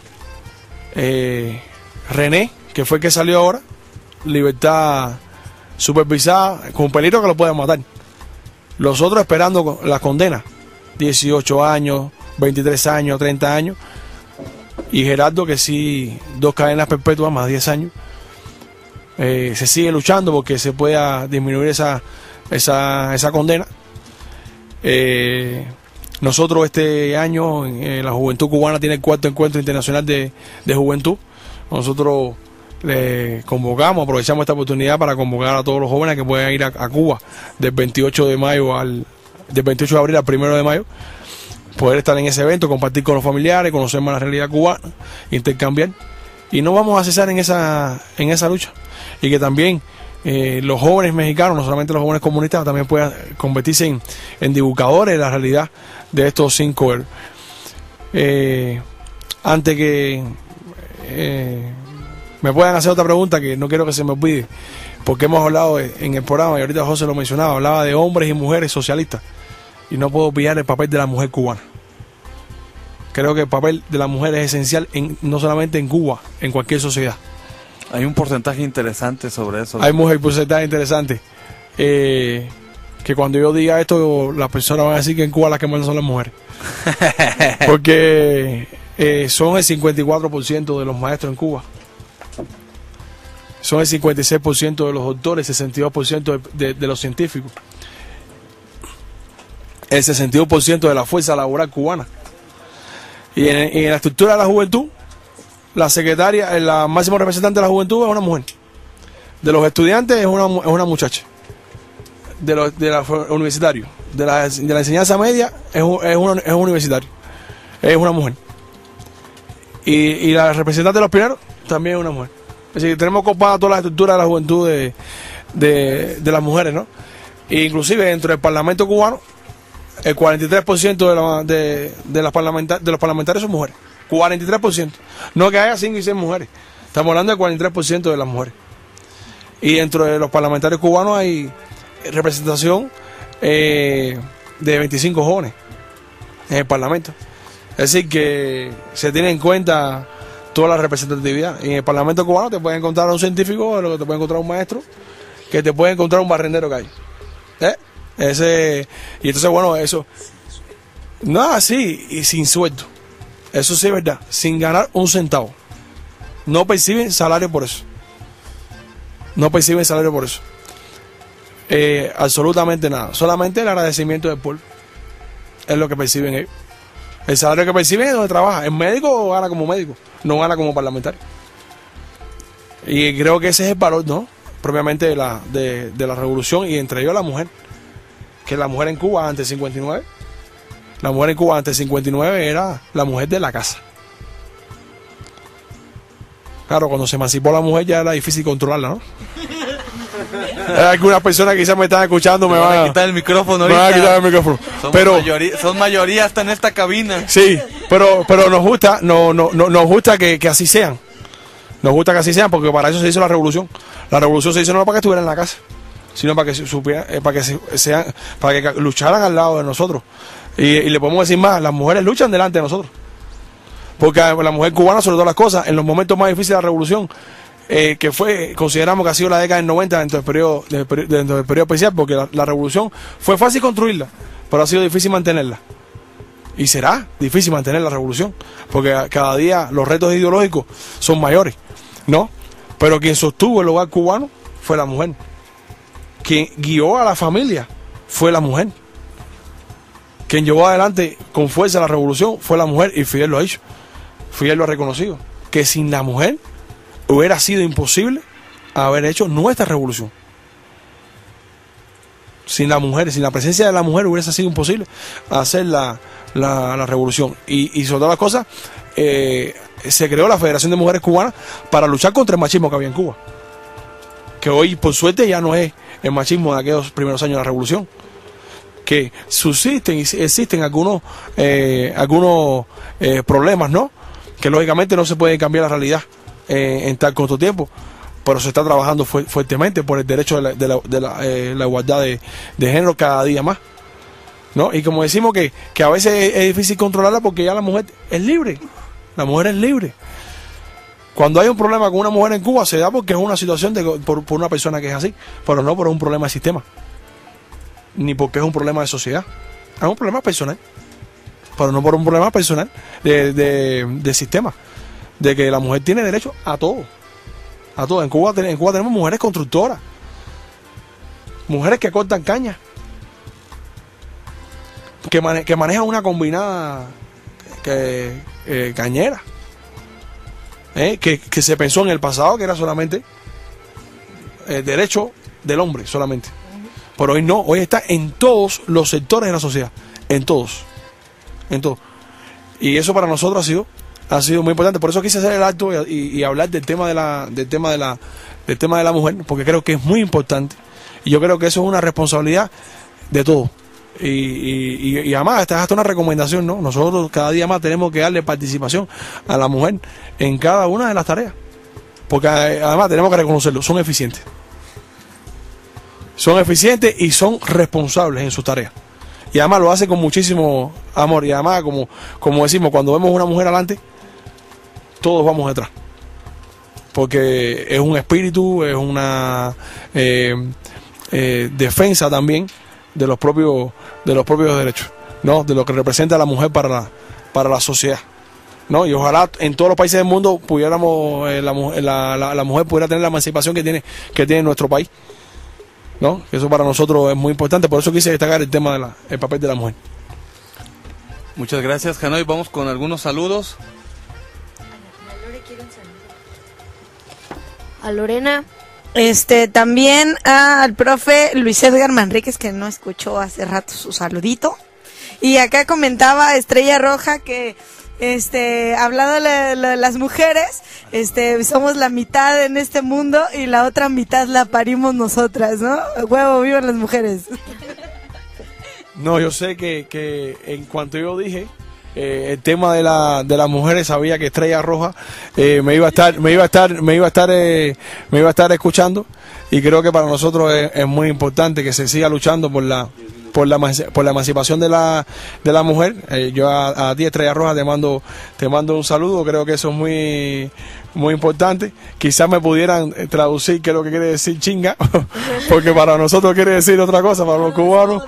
René, que fue el que salió ahora, libertad supervisada, con peligro que lo pueden matar. Los otros esperando la condena, 18 años, 23 años, 30 años. Y Gerardo, que sí, 2 cadenas perpetuas más 10 años. Se sigue luchando porque se pueda disminuir esa condena. Nosotros este año, la Juventud Cubana tiene el 4º encuentro internacional de juventud. Nosotros le convocamos, aprovechamos esta oportunidad para convocar a todos los jóvenes que puedan ir a Cuba del 28 de abril al 1 de mayo, poder estar en ese evento, compartir con los familiares, conocer más la realidad cubana, intercambiar, y no vamos a cesar en esa lucha, y que también los jóvenes mexicanos, no solamente los jóvenes comunistas, también puedan convertirse en divulgadores de la realidad de estos 5 héroes. Antes que me puedan hacer otra pregunta, que no quiero que se me olvide, porque hemos hablado en el programa, y ahorita José lo mencionaba, hablaba de hombres y mujeres socialistas, y no puedo olvidar el papel de la mujer cubana. Creo que el papel de la mujer es esencial, no solamente en Cuba, en cualquier sociedad. Hay un porcentaje interesante sobre eso. Hay un porcentaje interesante. Que cuando yo diga esto, las personas van a decir que en Cuba las que mandan son las mujeres. Porque son el 54% de los maestros en Cuba. Son el 56% de los doctores, el 62% de los científicos. El 62% de la fuerza laboral cubana. Y en la estructura de la juventud, la secretaria, la máxima representante de la juventud es una mujer. De los estudiantes es una muchacha. De los universitarios, de la enseñanza media es un universitario. Es una mujer. Y la representante de los pioneros también es una mujer. Es decir, tenemos copada toda la estructura de la juventud de las mujeres, ¿no? E inclusive dentro del Parlamento cubano, el 43% de los parlamentarios son mujeres. 43%. No que haya 5 y 6 mujeres. Estamos hablando del 43% de las mujeres. Y dentro de los parlamentarios cubanos hay representación de 25 jóvenes en el Parlamento. Es decir, que se tiene en cuenta toda la representatividad. Y en el Parlamento cubano te puede encontrar un científico, te puede encontrar un maestro, que te puede encontrar un barrendero que hay. Y entonces, bueno, eso no es así y sin sueldo. Eso sí es verdad, sin ganar un centavo. No perciben salario por eso. No perciben salario por eso. Absolutamente nada. Solamente el agradecimiento del pueblo. Es lo que perciben ellos. El salario que perciben es donde trabaja. El médico gana como médico, no gana como parlamentario. Y creo que ese es el valor, ¿no? Propiamente de la revolución, y entre ellos la mujer. Que la mujer en Cuba antes del 59, la mujer en Cuba antes del 59 era la mujer de la casa. Claro, cuando se emancipó la mujer ya era difícil controlarla, ¿no? Algunas personas que quizás me están escuchando me van a quitar el micrófono. Me van a quitar el micrófono. Son mayoría hasta en esta cabina. Sí, pero nos gusta que así sean. Nos gusta que así sean, porque para eso se hizo la revolución. La revolución se hizo no para que estuvieran en la casa, sino para que para que lucharan al lado de nosotros. Y le podemos decir más, las mujeres luchan delante de nosotros. Porque la mujer cubana, sobre todas las cosas, en los momentos más difíciles de la revolución, que consideramos que ha sido la década del 90 dentro del periodo especial, porque la revolución fue fácil construirla, pero ha sido difícil mantenerla. Y será difícil mantener la revolución, porque cada día los retos ideológicos son mayores, ¿no? Pero quien sostuvo el hogar cubano fue la mujer. Quien guió a la familia fue la mujer. Quien llevó adelante con fuerza la revolución fue la mujer, y Fidel lo ha dicho. Fidel lo ha reconocido. Que sin la mujer hubiera sido imposible haber hecho nuestra revolución. Sin la mujer, sin la presencia de la mujer hubiese sido imposible hacer la revolución. Y sobre todas las cosas, se creó la Federación de Mujeres Cubanas para luchar contra el machismo que había en Cuba. Que hoy, por suerte, ya no es el machismo de aquellos primeros años de la revolución. Que subsisten y existen algunos problemas, ¿no? Que lógicamente no se puede cambiar la realidad en tan corto tiempo, pero se está trabajando fuertemente por el derecho de la igualdad de género cada día más, ¿no? Y como decimos que a veces es difícil controlarla porque ya la mujer es libre, la mujer es libre. Cuando hay un problema con una mujer en Cuba se da porque es una situación por una persona que es así, pero no por un problema de sistema, ni porque es un problema de sociedad, es un problema personal, pero no por un problema personal de sistema, de que la mujer tiene derecho a todo. A todo. En Cuba tenemos mujeres constructoras, mujeres que cortan cañas, que manejan una combinada cañera, que se pensó en el pasado que era solamente derecho del hombre solamente, pero hoy no, hoy está en todos los sectores de la sociedad, en todos, y eso para nosotros ha sido muy importante. Por eso quise hacer el acto y hablar del tema de la mujer, porque creo que es muy importante, y yo creo que eso es una responsabilidad de todos. Y además, esta es hasta una recomendación, ¿no? Nosotros cada día más tenemos que darle participación a la mujer en cada una de las tareas, porque además tenemos que reconocerlo, son eficientes y son responsables en sus tareas, y además lo hace con muchísimo amor, y además como decimos, cuando vemos una mujer adelante todos vamos detrás, porque es un espíritu, es una defensa también de los propios derechos, ¿no? De lo que representa la mujer para la sociedad, ¿no? Y ojalá en todos los países del mundo pudiéramos la mujer pudiera tener la emancipación que tiene nuestro país, ¿no? Eso para nosotros es muy importante, por eso quise destacar el tema el papel de la mujer. Muchas gracias, Janoy. Vamos con algunos saludos. A Lorena. También al profe Luis Edgar Manríquez, que no escuchó hace rato su saludito. Y acá comentaba Estrella Roja que hablando de las mujeres, somos la mitad en este mundo y la otra mitad la parimos nosotras, ¿no? Huevo, vivan las mujeres. No, yo sé que en cuanto yo dije el tema de las mujeres, sabía que Estrella Roja me iba a estar escuchando, y creo que para nosotros es muy importante que se siga luchando por la emancipación de la mujer. Yo a ti, Estrella Roja, te mando un saludo. Creo que eso es muy muy importante. Quizás me pudieran traducir qué es lo que quiere decir chinga, porque para nosotros quiere decir otra cosa, para los cubanos.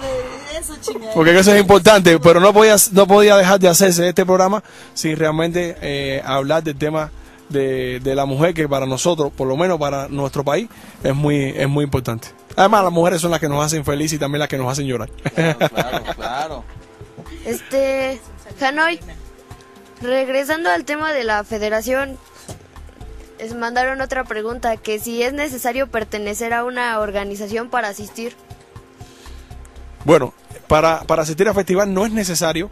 Porque eso es importante, pero no podía dejar de hacerse este programa sin realmente hablar del tema de la mujer, que para nosotros, por lo menos para nuestro país, es muy importante. Además, las mujeres son las que nos hacen felices y también las que nos hacen llorar. Claro. Janoy, regresando al tema de la federación, mandaron otra pregunta, que si es necesario pertenecer a una organización para asistir. Bueno, para asistir al festival no es necesario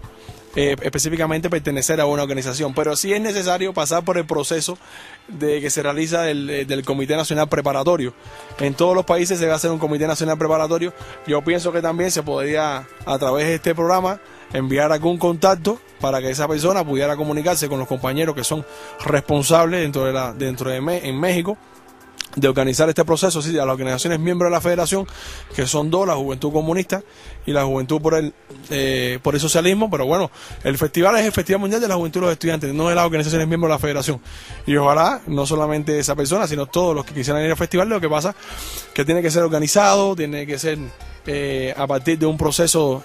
específicamente pertenecer a una organización, pero sí es necesario pasar por el proceso de que se realiza del Comité Nacional Preparatorio. En todos los países se va a hacer un Comité Nacional Preparatorio. Yo pienso que también se podría, a través de este programa, enviar algún contacto para que esa persona pudiera comunicarse con los compañeros que son responsables en México de organizar este proceso, sí, a las organizaciones miembros de la federación, que son dos, la Juventud Comunista y la Juventud por el Socialismo. Pero bueno, el festival es el Festival Mundial de la Juventud y los Estudiantes, no de las organizaciones miembros de la federación. Y ojalá, no solamente esa persona, sino todos los que quisieran ir al festival. Lo que pasa que tiene que ser organizado, tiene que ser a partir de un proceso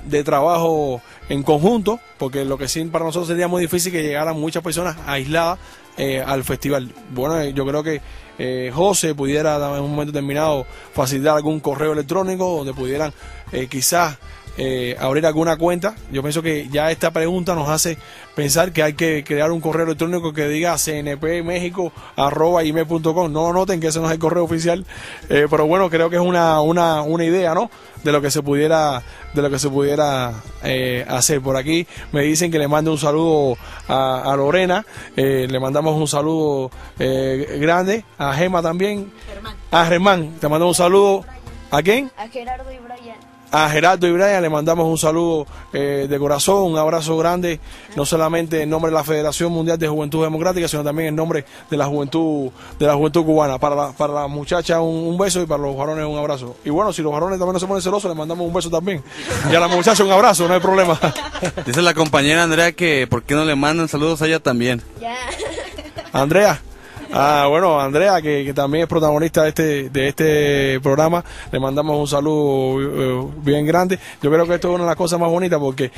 de trabajo en conjunto, porque lo que sí para nosotros sería muy difícil que llegaran muchas personas aisladas al festival. Bueno, yo creo que José pudiera en un momento determinado facilitar algún correo electrónico donde pudieran quizás abrir alguna cuenta. Yo pienso que ya esta pregunta nos hace pensar que hay que crear un correo electrónico que diga cnpmexico@email.com. No noten que ese no es el correo oficial, pero bueno, creo que es una idea, ¿no?, de lo que se pudiera hacer. Por aquí me dicen que le mande un saludo a Lorena, le mandamos un saludo grande, a Gema también, a Germán, te mando un saludo. ¿A quién? A Gerardo y Brian. A Gerardo y Brian le mandamos un saludo de corazón, un abrazo grande, no solamente en nombre de la Federación Mundial de Juventud Democrática, sino también en nombre de la juventud cubana. Para la muchacha un beso y para los varones un abrazo. Y bueno, si los varones también no se ponen celosos, les mandamos un beso también. Y a la muchacha un abrazo, no hay problema. Dice la compañera Andrea que ¿por qué no le mandan saludos a ella también? Ya. Andrea. Bueno, Andrea, que también es protagonista de este programa, le mandamos un saludo bien grande. Yo creo que esto es una de las cosas más bonitas, porque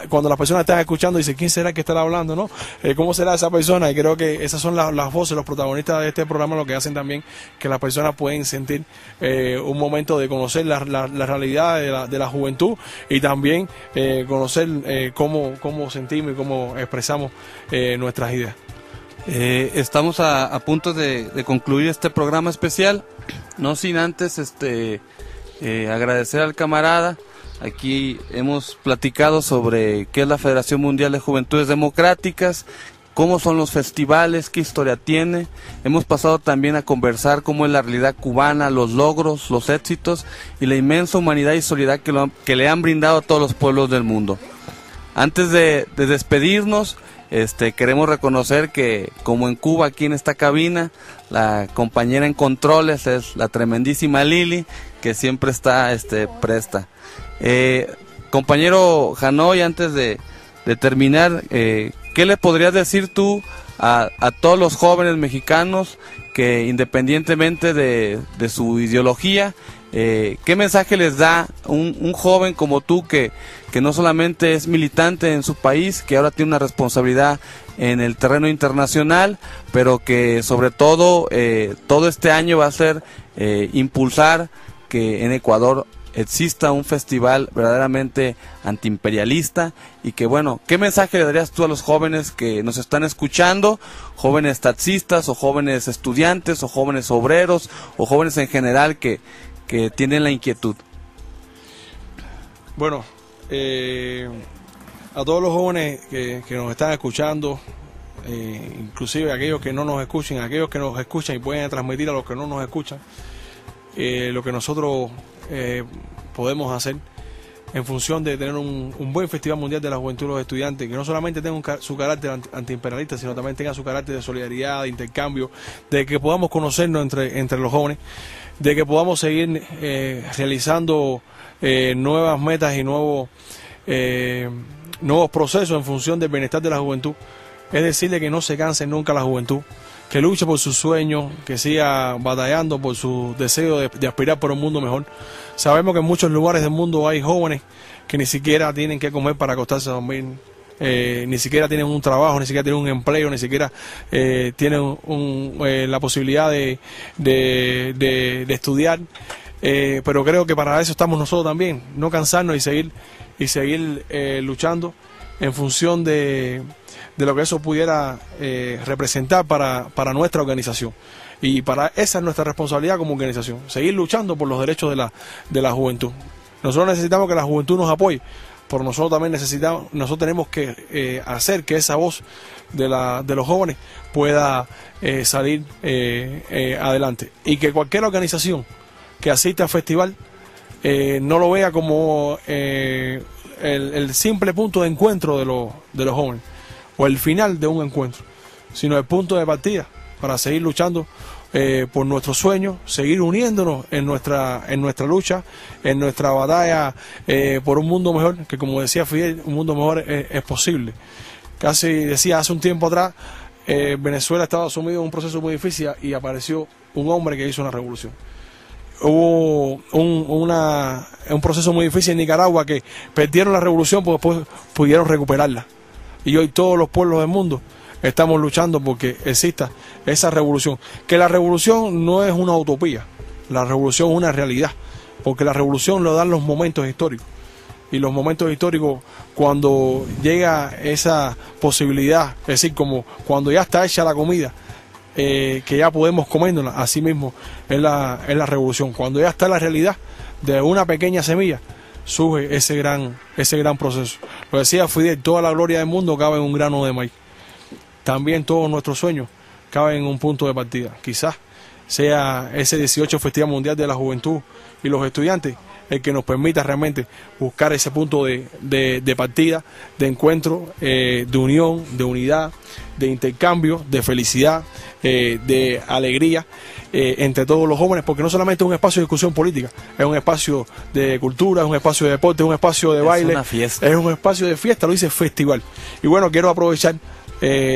cuando las personas están escuchando, dicen, ¿quién será que estará hablando, no? ¿Cómo será esa persona? Y creo que esas son las voces, los protagonistas de este programa, lo que hacen también que las personas pueden sentir un momento de conocer la realidad de la juventud, y también conocer cómo sentimos y cómo expresamos nuestras ideas. Estamos a punto de concluir este programa especial, no sin antes agradecer al camarada. Aquí hemos platicado sobre qué es la Federación Mundial de Juventudes Democráticas, cómo son los festivales, qué historia tiene. Hemos pasado también a conversar cómo es la realidad cubana, los logros, los éxitos y la inmensa humanidad y solidaridad que le han brindado a todos los pueblos del mundo. Antes de despedirnos, queremos reconocer que, como en Cuba, aquí en esta cabina, la compañera en controles es la tremendísima Lili, que siempre está presta. Compañero Janoy, antes de terminar, ¿qué le podrías decir tú a todos los jóvenes mexicanos que, independientemente de su ideología, qué mensaje les da un joven como tú que no solamente es militante en su país, que ahora tiene una responsabilidad en el terreno internacional, pero que sobre todo este año va a ser impulsar que en Ecuador exista un festival verdaderamente antiimperialista? Y que bueno, ¿qué mensaje le darías tú a los jóvenes que nos están escuchando, jóvenes taxistas o jóvenes estudiantes o jóvenes obreros o jóvenes en general que tienen la inquietud? Bueno, a todos los jóvenes que nos están escuchando, inclusive aquellos que no nos escuchen, aquellos que nos escuchan y pueden transmitir a los que no nos escuchan, lo que nosotros podemos hacer en función de tener un buen Festival Mundial de la Juventud de los Estudiantes, que no solamente tenga su carácter antiimperialista, sino también tenga su carácter de solidaridad, de intercambio, de que podamos conocernos entre los jóvenes, de que podamos seguir realizando nuevas metas y nuevos procesos en función del bienestar de la juventud. Es decirle que no se canse nunca la juventud, que luche por sus sueños, que siga batallando por su deseo de aspirar por un mundo mejor. Sabemos que en muchos lugares del mundo hay jóvenes que ni siquiera tienen que comer para acostarse a dormir, ni siquiera tienen un trabajo, ni siquiera tienen un empleo, ni siquiera tienen la posibilidad de estudiar, pero creo que para eso estamos nosotros también, no cansarnos y seguir luchando en función de lo que eso pudiera representar para nuestra organización. Y esa es nuestra responsabilidad como organización, seguir luchando por los derechos de la juventud. Nosotros necesitamos que la juventud nos apoye, pero nosotros también tenemos que hacer que esa voz de los jóvenes pueda salir adelante. Y que cualquier organización que asista al festival no lo vea como el simple punto de encuentro de los jóvenes, o el final de un encuentro, sino el punto de partida para seguir luchando por nuestros sueños, seguir uniéndonos en nuestra lucha, en nuestra batalla por un mundo mejor, que como decía Fidel, un mundo mejor es posible. Casi decía hace un tiempo atrás, Venezuela estaba sumido en un proceso muy difícil y apareció un hombre que hizo una revolución. hubo un proceso muy difícil en Nicaragua, que perdieron la revolución porque después pudieron recuperarla. Y hoy todos los pueblos del mundo estamos luchando porque exista esa revolución. Que la revolución no es una utopía, la revolución es una realidad, porque la revolución lo dan los momentos históricos. Y los momentos históricos, cuando llega esa posibilidad, es decir, como cuando ya está hecha la comida, que ya podemos comérnosla, así mismo es la revolución. Cuando ya está la realidad de una pequeña semilla, surge ese gran proceso. Lo decía Fidel, toda la gloria del mundo cabe en un grano de maíz. También todos nuestros sueños caben en un punto de partida. Quizás sea ese 18 Festival Mundial de la Juventud y los estudiantes el que nos permita realmente buscar ese punto de partida, de encuentro, de unión, de unidad, de intercambio, de felicidad, de alegría entre todos los jóvenes, porque no solamente es un espacio de discusión política, es un espacio de cultura, es un espacio de deporte, es un espacio de baile, es un espacio de fiesta, lo dice festival. Y bueno, quiero aprovechar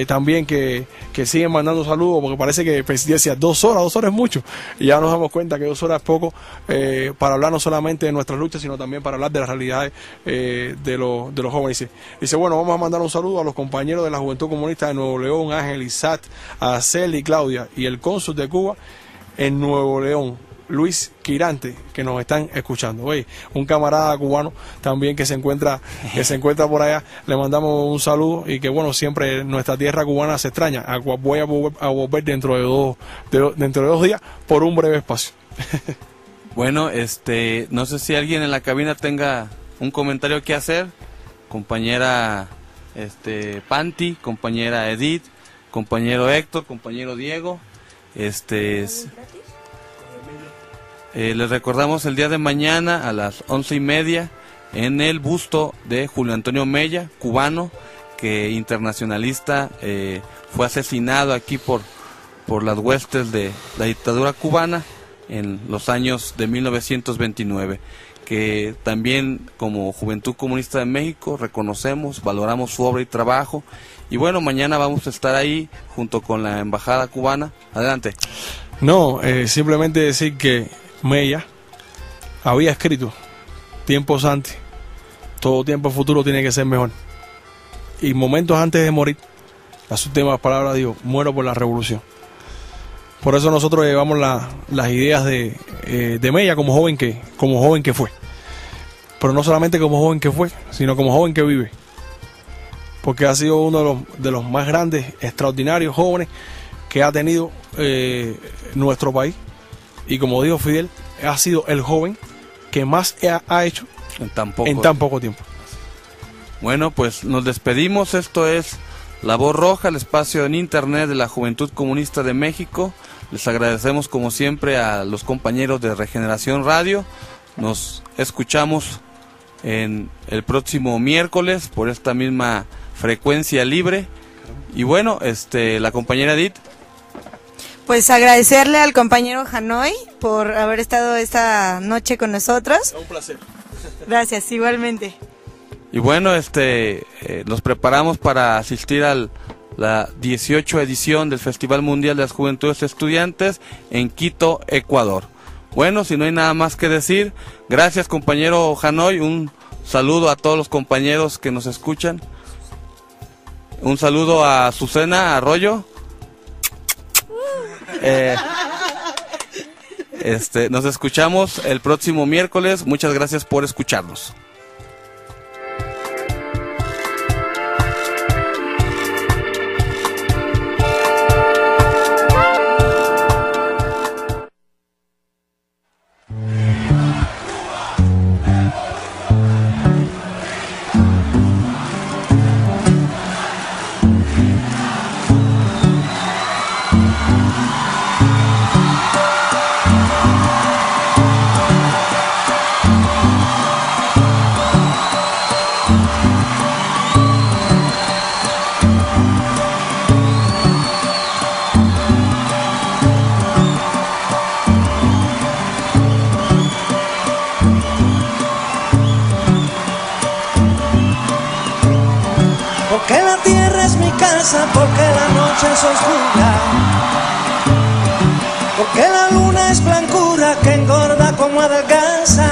también que siguen mandando saludos, porque parece que decía 2 horas es mucho, y ya nos damos cuenta que 2 horas es poco para hablar no solamente de nuestras luchas, sino también para hablar de las realidades de los jóvenes. Dice, bueno, vamos a mandar un saludo a los compañeros de la Juventud Comunista de Nuevo León, Ángel, Isat, a Cel y Claudia, y el cónsul de Cuba en Nuevo León, Luis Quirante, que nos están escuchando. Oye, un camarada cubano también que se encuentra por allá, le mandamos un saludo, y que bueno, siempre nuestra tierra cubana se extraña. Voy a volver dentro de 2 días por un breve espacio. Bueno, no sé si alguien en la cabina tenga un comentario que hacer. Compañera Panti, compañera Edith, compañero Héctor, compañero Diego. Les recordamos el día de mañana a las 11:30 en el busto de Julio Antonio Mella, cubano, que internacionalista, fue asesinado aquí por las huestes de la dictadura cubana en los años de 1929, que también como Juventud Comunista de México reconocemos, valoramos su obra y trabajo. Y bueno, mañana vamos a estar ahí junto con la embajada cubana. Adelante. No, simplemente decir que Mella había escrito tiempos antes: todo tiempo futuro tiene que ser mejor. Y momentos antes de morir, las últimas palabras dijo: muero por la revolución. Por eso nosotros llevamos las ideas de Mella como joven que fue. Pero no solamente como joven que fue, sino como joven que vive. Porque ha sido uno de los más grandes, extraordinarios jóvenes que ha tenido nuestro país. Y como dijo Fidel, ha sido el joven que más ha hecho en tan poco tiempo. Bueno, pues nos despedimos. Esto es La Voz Roja, el espacio en internet de la Juventud Comunista de México. Les agradecemos como siempre a los compañeros de Regeneración Radio. Nos escuchamos en el próximo miércoles por esta misma frecuencia libre. Y bueno, la compañera Edith. Pues agradecerle al compañero Hanoi por haber estado esta noche con nosotros. Un placer. Gracias, igualmente. Y bueno, nos preparamos para asistir a la 18 edición del Festival Mundial de las Juventudes Estudiantes en Quito, Ecuador. Bueno, si no hay nada más que decir, gracias compañero Hanoi, un saludo a todos los compañeros que nos escuchan. Un saludo a Azucena Arroyo. Nos escuchamos el próximo miércoles. Muchas gracias por escucharnos. Porque la tierra es mi casa, porque la noche es oscura, porque la luna es es blancura que engorda como adelgaza,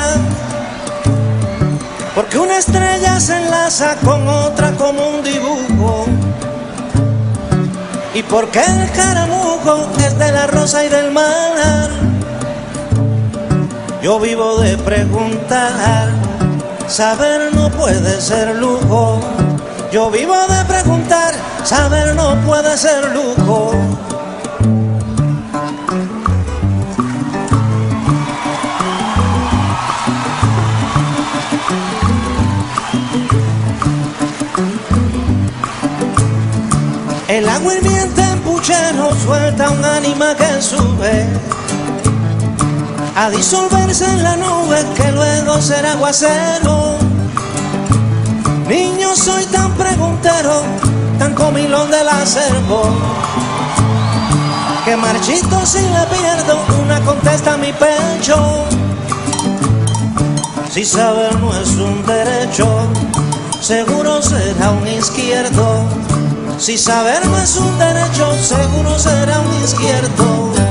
porque una estrella se enlaza con otra como un dibujo, y porque el caramujo es de la rosa y del mar. Yo vivo de preguntar, saber no puede ser lujo. Yo vivo de preguntar, saber no puede ser lujo. El agua hirviente en puchero suelta un ánima que sube a disolverse en la nube que luego será aguacero. Niño, soy tan preguntero, tan comilón del acervo, que marchito si le pierdo una contesta a mi pecho. Si saber no es un derecho, seguro será un izquierdo. Si saber no es un derecho, seguro será un izquierdo.